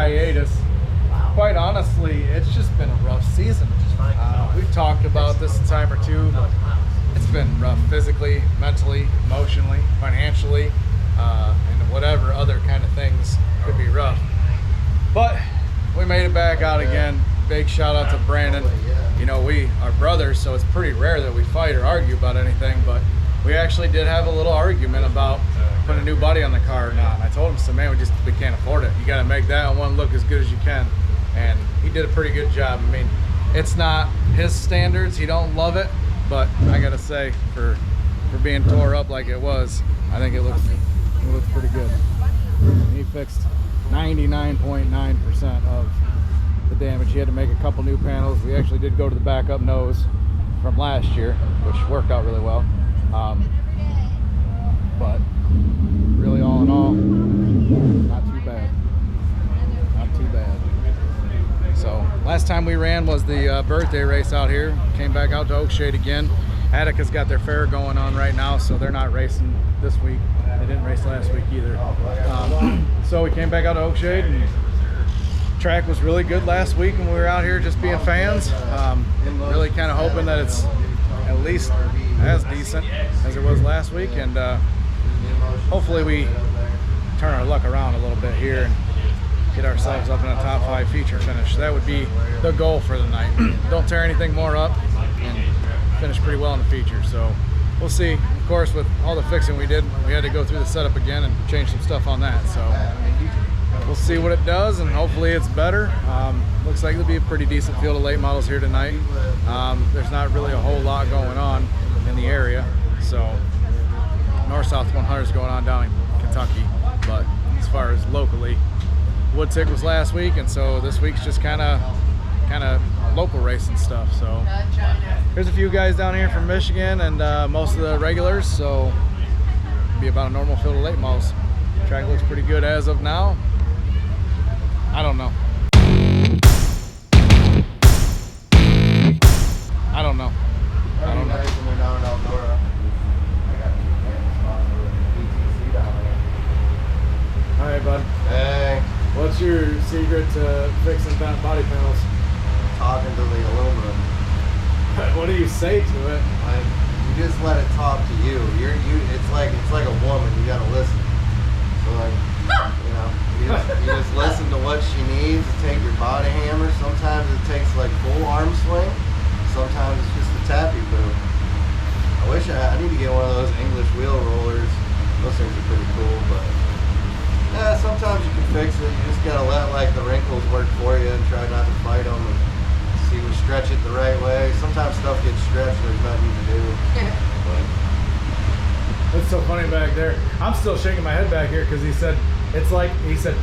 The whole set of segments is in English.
hiatus. Quite honestly, it's just been a rough season. We've talked about this a time or two. It's been rough physically, mentally, emotionally, financially, and whatever other kind of things could be rough. But we made it back out again. Big shout out to Brandon. You know, we are brothers, so it's pretty rare that we fight or argue about anything, but we actually did have a little argument about putting a new body on the car or not. And I told him, so man, we can't afford it. You got to make that one look as good as you can. And he did a pretty good job. I mean, it's not his standards. He don't love it, but I gotta say, for being tore up like it was, I think it looks pretty good. He fixed 99.9% of the damage. He had to make a couple new panels. We actually did go to the backup nose from last year, which worked out really well. But really, all in all, not too bad. Not too bad. So last time we ran was the birthday race out here. Came back out to Oakshade again. Attica's got their fair going on right now, so they're not racing this week. They didn't race last week either. So we came back out to Oakshade, and track was really good last week when we were out here just being fans. Really kind of hoping that it's at least as decent as it was last week, and hopefully we turn our luck around a little bit here and get ourselves up in a top 5 feature finish. That would be the goal for the night. Don't tear anything more up and finish pretty well in the feature. So we'll see. Of course, with all the fixing we did, we had to go through the setup again and change some stuff on that. So we'll see what it does, and hopefully it's better. Looks like there'll be a pretty decent field of late models here tonight. There's not really a whole lot going on in the area. So North-South 100 is going on down in Kentucky, but as far as locally, Wood Tick was last week, and so this week's just kind of local racing stuff. So there's a few guys down here from Michigan and most of the regulars, so it'll be about a normal field of late models. Track looks pretty good as of now. I don't know. I don't know. All right, bud. Hey. What's your secret to fixing body panels? Talking to the aluminum. What do you say to it? Like, you just let it talk to you. It's like a woman. You gotta listen. So like, you just listen to what she needs. Take your body hammer. Sometimes it takes like full arm swing. Sometimes it's just a tappy boo. I need to get one of those English wheel rollers. Those things are pretty cool, but yeah, sometimes you can fix it. You just gotta let like the wrinkles work for you and try not to fight them and see we stretch it the right way. Sometimes stuff gets stretched. There's nothing to do. But it's so funny back there. I'm still shaking my head back here because he said,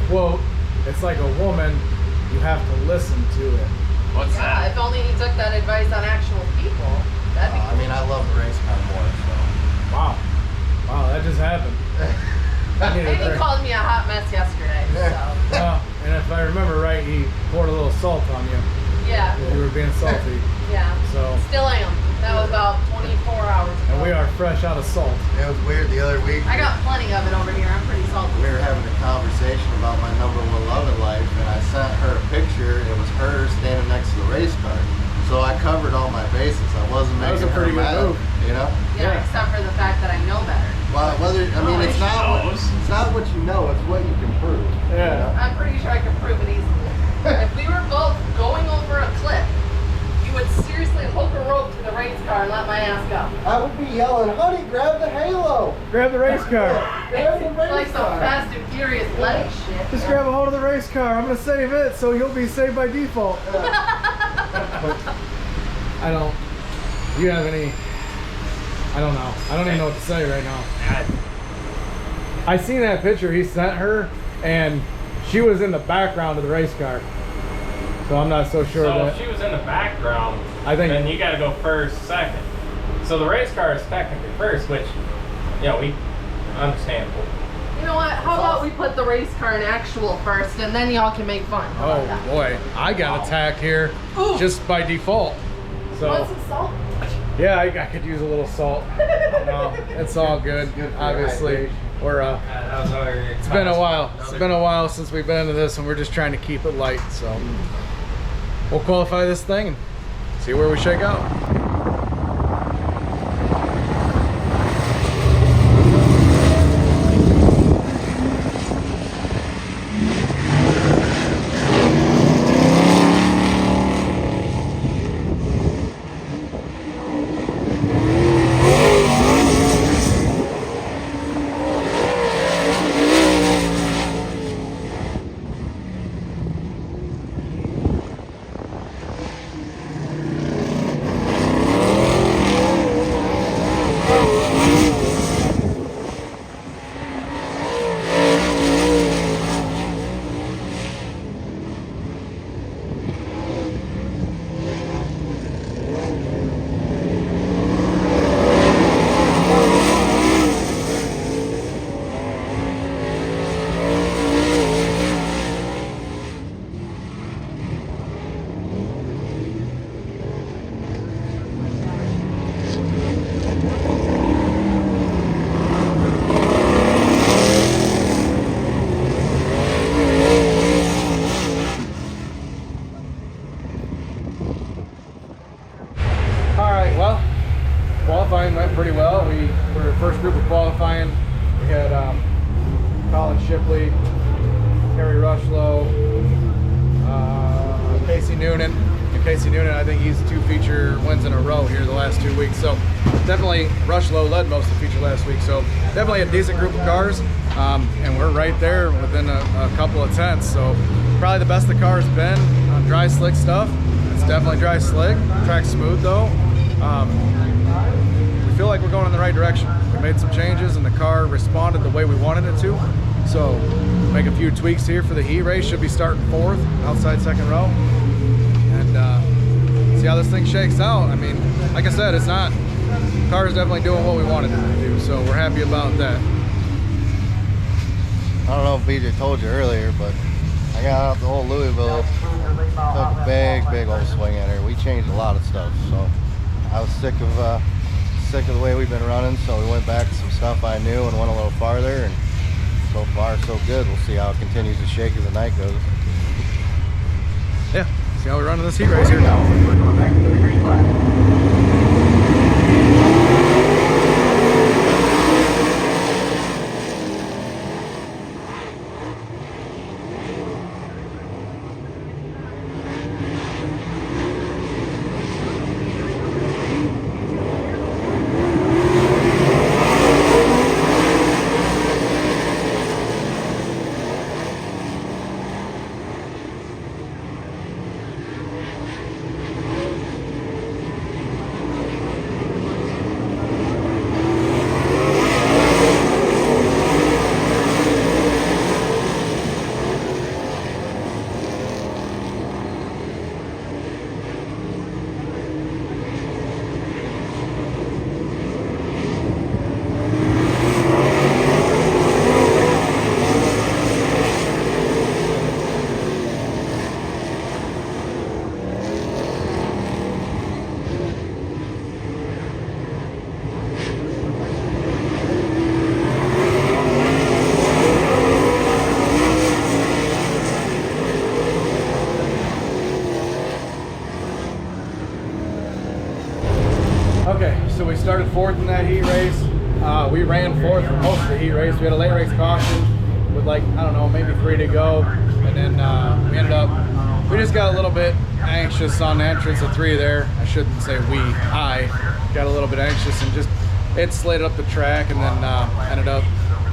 quote, it's like a woman, you have to listen to it. What's that? If only he took that advice on actual people. That'd be cool. I mean, I love the race car more, so. Wow, that just happened. And he called me a hot mess yesterday, so. And if I remember right, he poured a little salt on you. Yeah. You were being salty. Yeah. So. Still am. That was about 24 hours ago. And we are fresh out of salt. It was weird the other week. I got plenty of it over here. I'm pretty salty. We were having a conversation about my #1 love in life, and I sent her a picture. It was her standing next to the race car. So I covered all my bases. I wasn't making her mad, you know? Yeah, except for the fact that I know better. Well, it's not what you know, it's what you can prove. Yeah. You know? I'm pretty sure I can prove it easily. If we were both going over a cliff, you would seriously hook a rope to the race car and let my ass go. I would be yelling, honey, grab the halo. Grab the race car. Grab the race Like some car. Fast and Furious letting shit. Just grab a hold of the race car. I'm going to save it, so you'll be saved by default. You have any, I don't know. I don't even know what to say right now. I seen that picture he sent her, and she was in the background of the race car. So I'm not so sure that. So if she was in the background, I think then you got to go first, second. So the race car is technically first, which, we understandable. You know what? How about we put the race car in actual first, and then y'all can make fun. Oh boy, I got attacked here just by default. So Want some salt? Yeah, I could use a little salt. No, it's all good. Obviously, we're it's been a while. It's been a while since we've been into this, and we're just trying to keep it light. So we'll qualify this thing and see where we shake out. Qualifying went pretty well. We were the first group of qualifying. We had Colin Shipley, Harry Rushlow, Casey Noonan. And Casey Noonan, I think he's 2 feature wins in a row here the last 2 weeks. So definitely Rushlow led most of the feature last week. So definitely a decent group of cars. And we're right there within a couple of tenths. So probably the best the car's been on dry slick stuff. It's definitely dry slick. Track's smooth though. We feel like we're going in the right direction. We made some changes and the car responded the way we wanted it to. So make a few tweaks here for the heat race. Should be starting 4th, outside 2nd row. And see how this thing shakes out. I mean, like I said, it's not, the car is definitely doing what we wanted it to do. So we're happy about that. I don't know if BJ told you earlier, but I got out the whole Louisville, took a big old swing at her. We changed a lot of stuff, so I was sick of the way we've been running, so we went back to some stuff I knew and went a little farther, and so far so good. We'll see how it continues to shake as the night goes. Yeah, see how we run in this heat race here now. Okay, so we started 4th in that heat race. We ran 4th for most of the heat race. We had a late race caution with like, I don't know, maybe 3 to go. And then we just got a little bit anxious on the entrance of 3 there. I shouldn't say I got a little bit anxious and just, it slid up the track and then ended up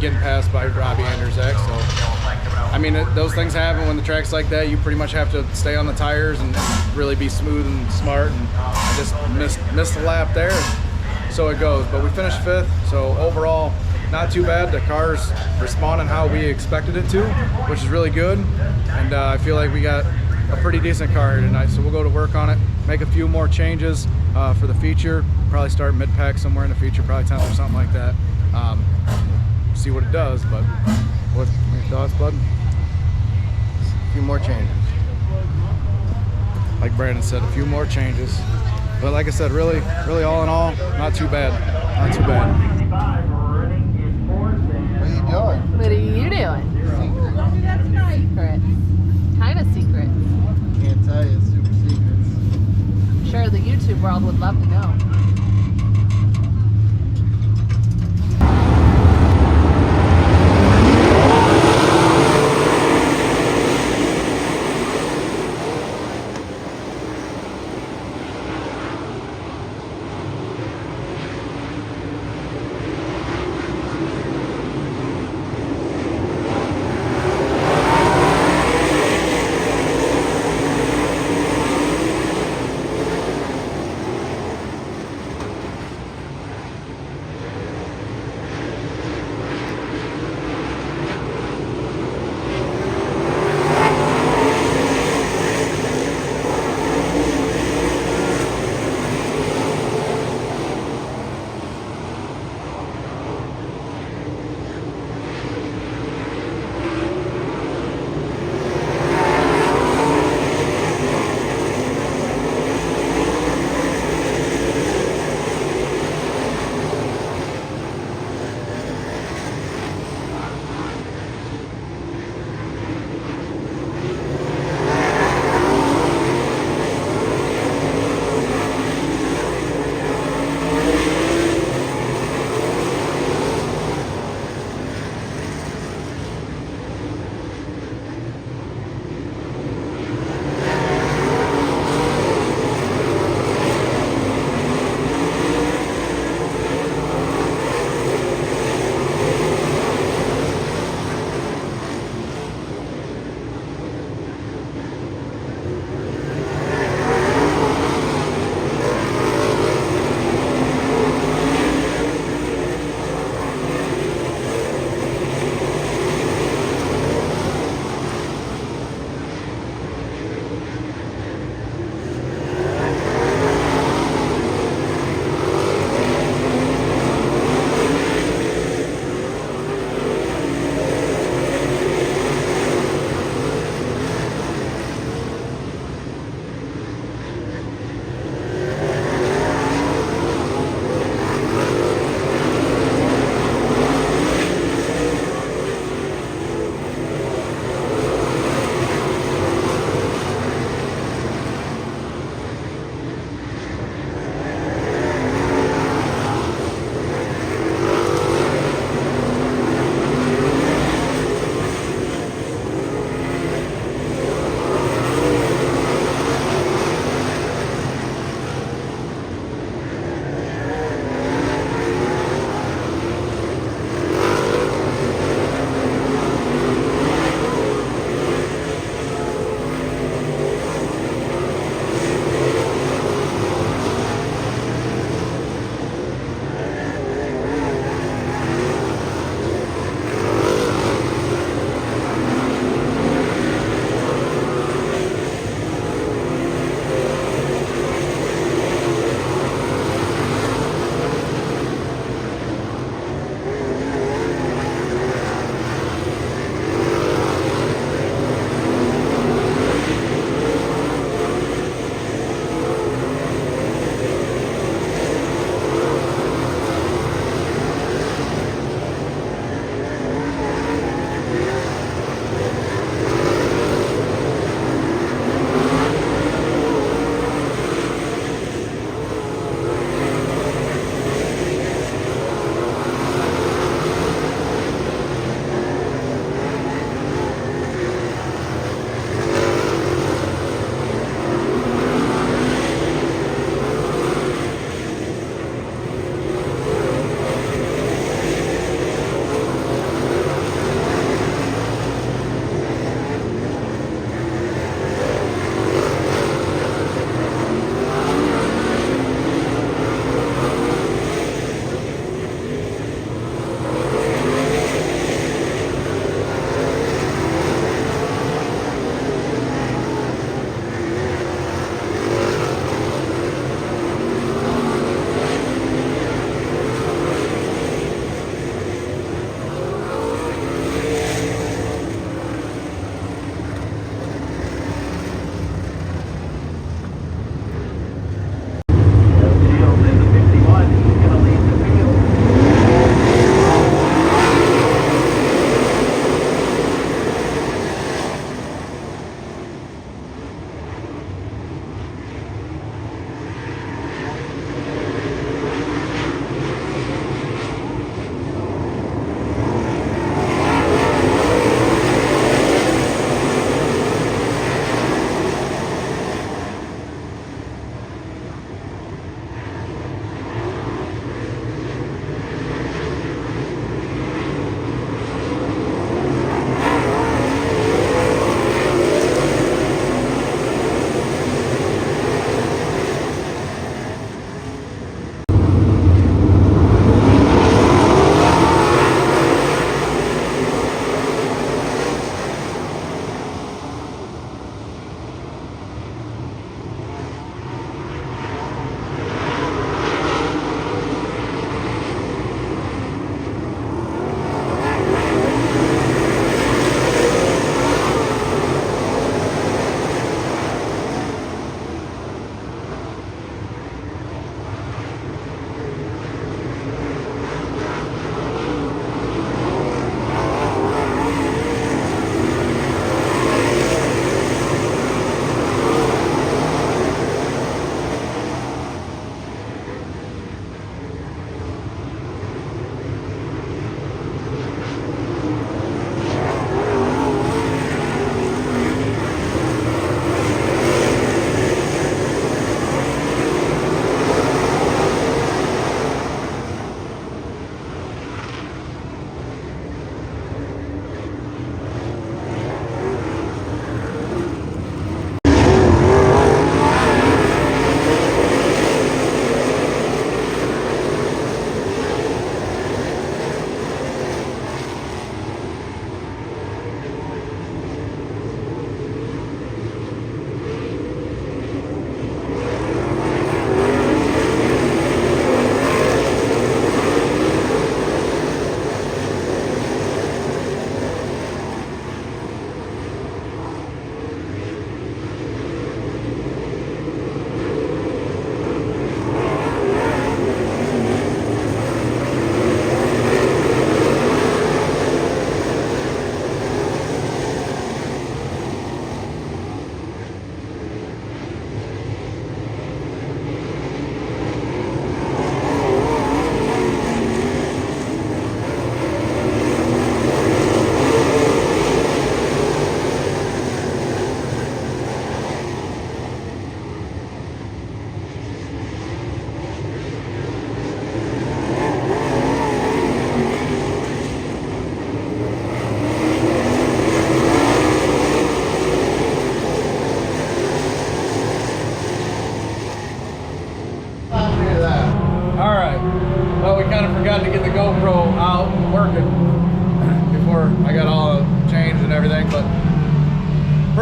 getting passed by Robbie Anderzek. So, I mean, those things happen when the track's like that. You pretty much have to stay on the tires and really be smooth and smart. And I just missed a lap there. So it goes. But we finished 5th. So overall, not too bad. The car's responding how we expected it to, which is really good. And I feel like we got a pretty decent car here tonight. So we'll go to work on it, make a few more changes for the feature. Probably start mid-pack somewhere in the feature, probably 10th or something like that. See what it does. But what are your thoughts, bud? A few more changes. Like Brandon said, a few more changes. But like I said, really all in all, not too bad. Not too bad. What are you doing? What are you doing? Secrets. Kind of secrets. Can't tell you, super secrets. I'm sure the YouTube world would love to know.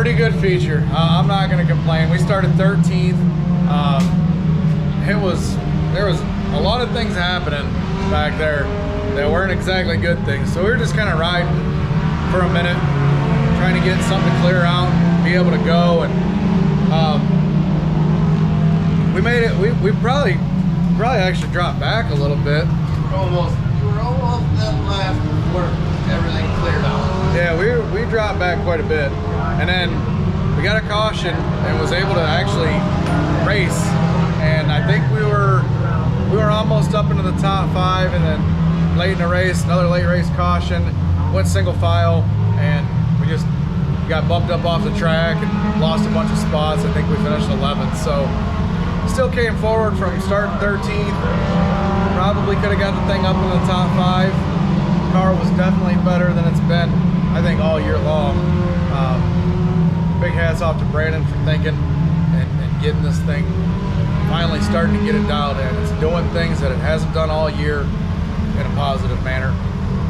pretty good feature. I'm not gonna complain. We started 13th. There was a lot of things happening back there that weren't exactly good things. So we were just kind of riding for a minute, trying to get something to clear out, be able to go, and we made it. We probably actually dropped back a little bit. You were almost that last before everything cleared out. Yeah, we dropped back quite a bit, and then we got a caution and was able to actually race. And I think we were almost up into the top 5, and then late in the race, another late race caution, went single file, and we just got bumped up off the track and lost a bunch of spots. I think we finished 11th, so still came forward from starting 13th. Probably could have got the thing up in the top 5. Car was definitely better than it's been, I think, all year long. Big hats off to Brandon for thinking and getting this thing, finally starting to get it dialed in. It's doing things that it hasn't done all year in a positive manner.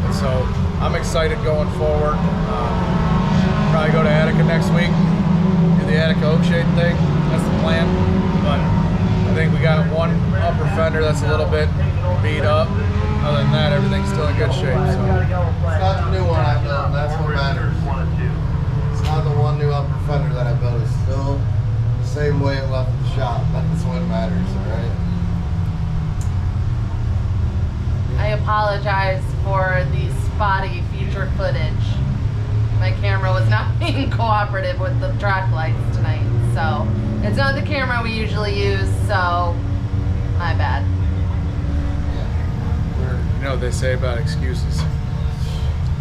And so I'm excited going forward. Probably go to Attica next week, do the Attica Oakshade thing. That's the plan. But I think we got one upper fender that's a little bit beat up. Other than that, everything's still in good shape. So. It's not the new one I built, that's what matters. It's not the one new upper fender that I built. It's still the same way it left the shop. That's what matters, alright? I apologize for the spotty feature footage. My camera was not being cooperative with the track lights tonight, so it's not the camera we usually use, so my bad. You know what they say about excuses.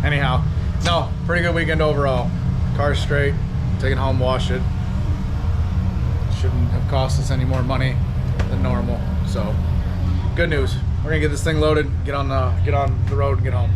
Anyhow, no, pretty good weekend overall. Car's straight, take it home, wash it. Shouldn't have cost us any more money than normal. So, good news. We're gonna get this thing loaded, get on the road, and get home.